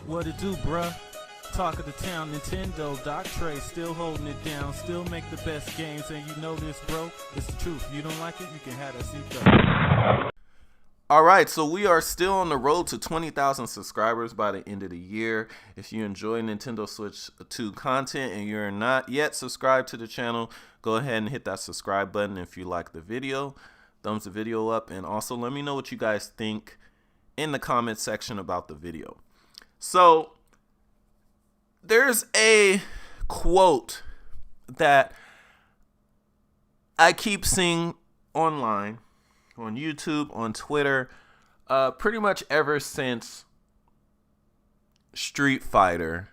What it do, bruh? Talk of the town, Nintendo, Doc Trey still holding it down, still make the best games, and you know this, bro. It's the truth. If you don't like it, you can have that seatbelt. Alright, so we are still on the road to 20,000 subscribers by the end of the year. If you enjoy Nintendo Switch 2 content and you're not yet subscribed to the channel, go ahead and hit that subscribe button if you like the video. Thumbs the video up, and also let me know what you guys think in the comment section about the video. So, there's a quote that I keep seeing online, on YouTube, on Twitter, pretty much ever since Street Fighter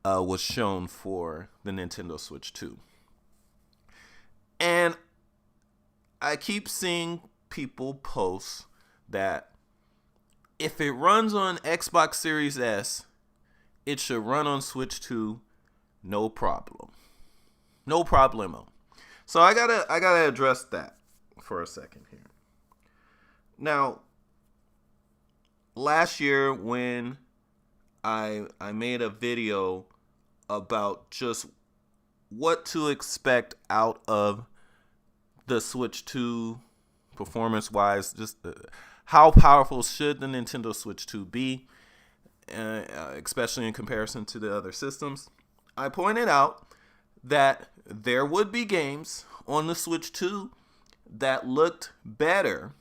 was shown for the Nintendo Switch 2. And I keep seeing people post that if it runs on Xbox Series S, it should run on Switch 2, no problem. No problemo. So I gotta address that for a second here. Now, last year when I made a video about just what to expect out of the Switch 2 performance-wise, just how powerful should the Nintendo Switch 2 be, especially in comparison to the other systems. I pointed out that there would be games on the Switch 2 that looked better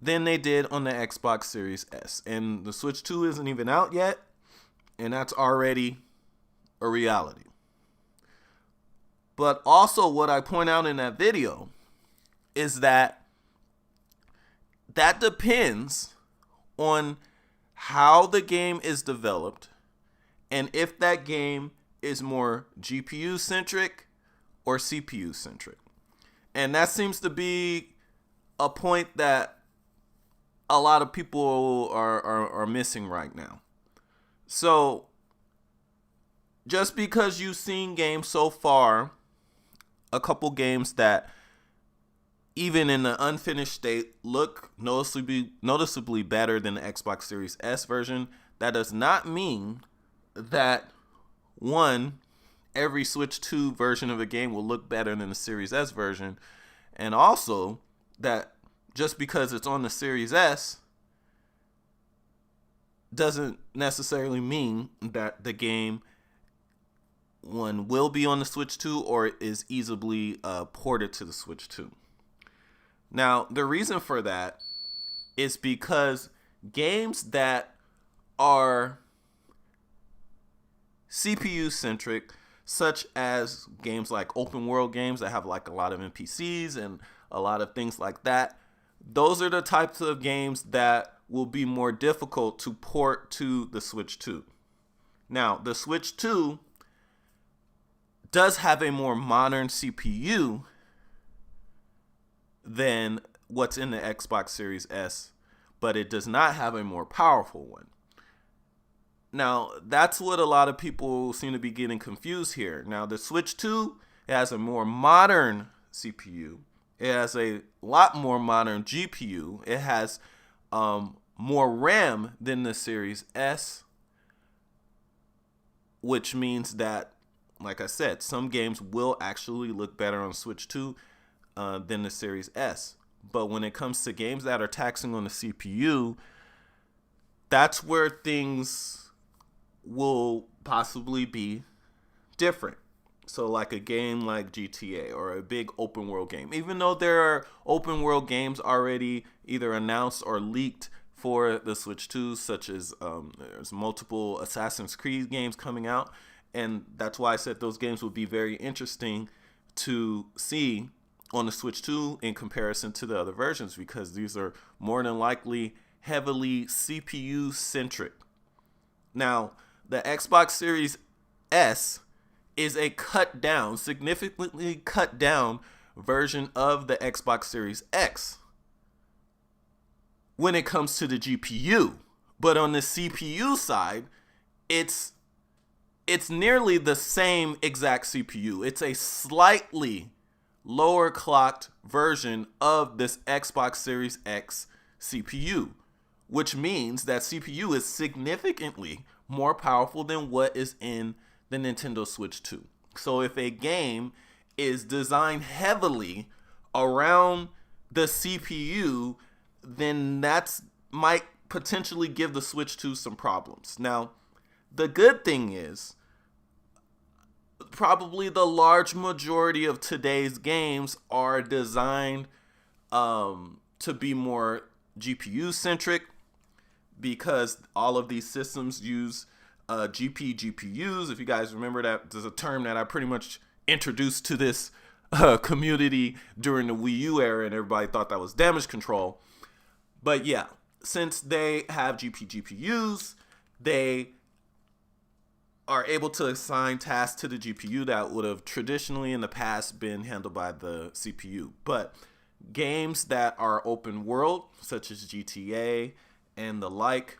than they did on the Xbox Series S. And the Switch 2 isn't even out yet, and that's already a reality. But also what I point out in that video is that depends on how the game is developed and if that game is more GPU centric or CPU centric. And that seems to be a point that a lot of people are missing right now. So just because you've seen games so far, a couple games that even in the unfinished state look noticeably better than the Xbox Series S version, that does not mean that every Switch 2 version of a game will look better than the Series S version, and also that just because it's on the Series S doesn't necessarily mean that the game will be on the Switch 2 or is easily ported to the Switch 2. Now, the reason for that is because games that are CPU centric, such as games like open world games that have like a lot of NPCs and a lot of things like that, those are the types of games that will be more difficult to port to the Switch 2. Now, the Switch 2 does have a more modern CPU than what's in the Xbox Series S, but it does not have a more powerful one. Now, that's what a lot of people seem to be getting confused here. Now, the Switch 2 has a more modern CPU. It has a lot more modern GPU. It has more RAM than the Series S, which means that, like I said, some games will actually look better on Switch 2 than the Series S. But when it comes to games that are taxing on the CPU, that's where things will possibly be different. So like a game like GTA or a big open world game, even though there are open world games already either announced or leaked for the Switch 2, such as there's multiple Assassin's Creed games coming out, and that's why I said those games would be very interesting to see on the Switch 2 in comparison to the other versions, because these are more than likely heavily CPU centric. Now, the Xbox Series S is a significantly cut down version of the Xbox Series X when it comes to the GPU. But on the CPU side, it's nearly the same exact CPU. It's a slightly lower clocked version of this Xbox Series X CPU, which means that CPU is significantly more powerful than what is in the Nintendo Switch 2. So if a game is designed heavily around the CPU, then that's might potentially give the Switch 2 some problems. Now, the good thing is, probably the large majority of today's games are designed to be more GPU centric, because all of these systems use GPUs. If you guys remember, that there's a term that I pretty much introduced to this community during the Wii U era, and everybody thought that was damage control. But yeah, since they have GPUs, they are able to assign tasks to the GPU that would have traditionally in the past been handled by the CPU. But games that are open world, such as GTA and the like,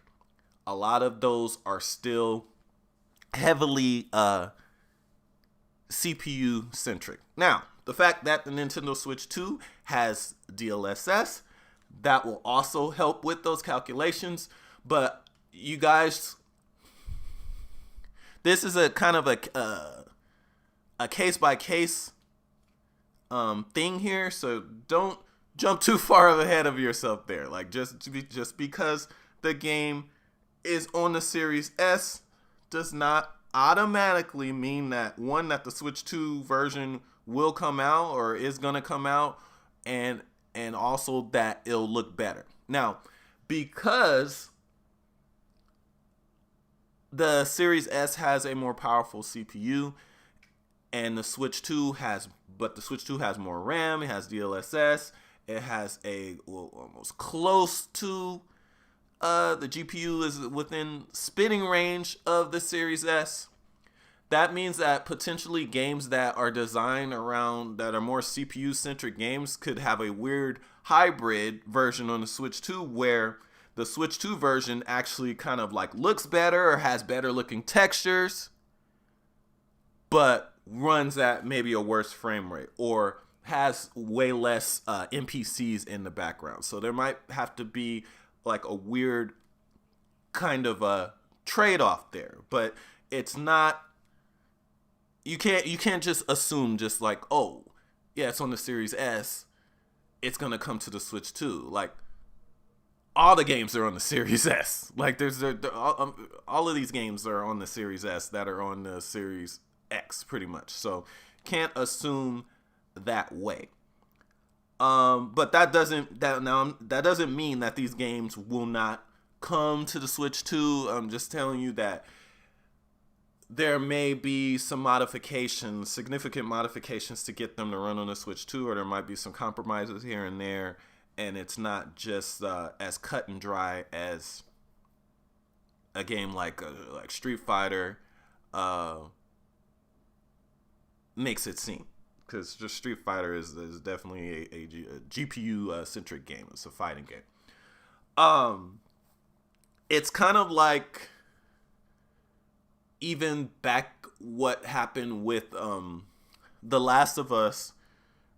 a lot of those are still heavily CPU centric. Now, the fact that the Nintendo Switch 2 has DLSS, that will also help with those calculations. But you guys, this is a kind of a case by case thing here, so don't jump too far ahead of yourself there. Like just because the game is on the Series S does not automatically mean that the Switch 2 version will come out or is gonna come out, and also that it'll look better. Now, because the Series S has a more powerful CPU, and the Switch 2 has more RAM, it has DLSS, it has almost close to the GPU is within spitting range of the Series S. That means that potentially games that are designed around, that are more CPU centric games, could have a weird hybrid version on the Switch 2, where the Switch 2 version actually kind of like looks better or has better looking textures, but runs at maybe a worse frame rate or has way less NPCs in the background. So there might have to be like a weird kind of a trade-off there, but it's not, you can't just assume just like, oh yeah, it's on the Series S, it's gonna come to the Switch 2. Like, all the games are on the Series S. Like all of these games are on the Series S that are on the Series X pretty much. So can't assume that way. But that doesn't mean that these games will not come to the Switch 2. I'm just telling you that there may be some modifications, significant modifications, to get them to run on the Switch 2, or there might be some compromises here and there, and it's not just as cut and dry as a game like Street Fighter makes it seem. Because just Street Fighter is definitely a GPU centric game. It's a fighting game. It's kind of like even back what happened with The Last of Us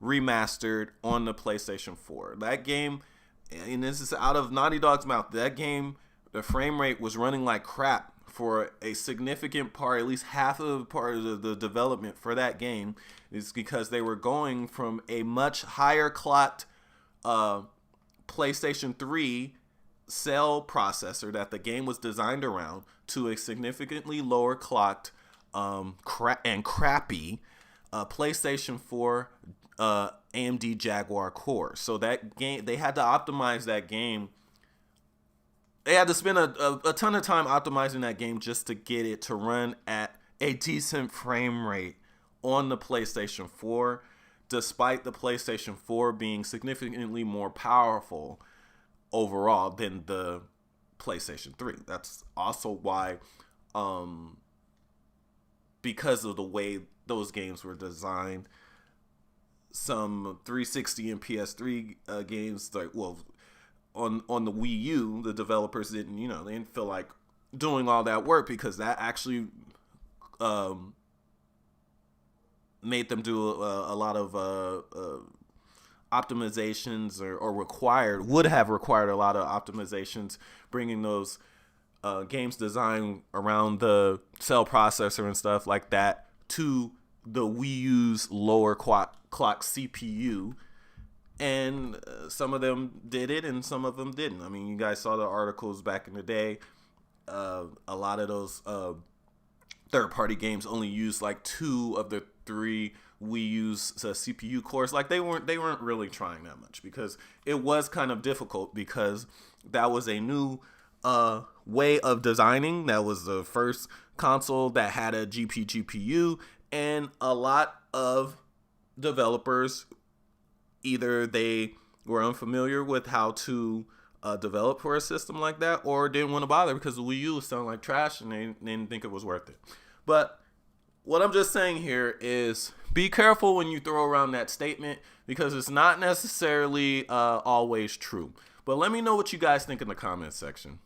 remastered on the PlayStation 4. That game, and this is out of Naughty Dog's mouth, that game, the frame rate was running like crap for a significant part, at least half of the part of the development for that game, is because they were going from a much higher clocked PlayStation 3 cell processor that the game was designed around to a significantly lower clocked and crappy PlayStation 4 AMD Jaguar core. So that game, they had to optimize that game. They had to spend a ton of time optimizing that game just to get it to run at a decent frame rate on the PlayStation 4, despite the PlayStation 4 being significantly more powerful overall than the PlayStation 3. That's also why, because of the way those games were designed, some 360 and PS3 games, like, well, on the Wii U, the developers didn't feel like doing all that work, because that actually made them do a lot of optimizations or would have required a lot of optimizations, bringing those games design around the cell processor and stuff like that to the Wii U's lower clock CPU. And some of them did it and some of them didn't. I mean, you guys saw the articles back in the day. A lot of those third-party games only used like 2 of the 3 Wii U's CPU cores. Like they weren't really trying that much, because it was kind of difficult, because that was a new way of designing. That was the first console that had a GPU, and a lot of developers, either they were unfamiliar with how to develop for a system like that, or didn't want to bother because the Wii U was sounding like trash and they didn't think it was worth it. But what I'm just saying here is be careful when you throw around that statement, because it's not necessarily always true. But let me know what you guys think in the comments section.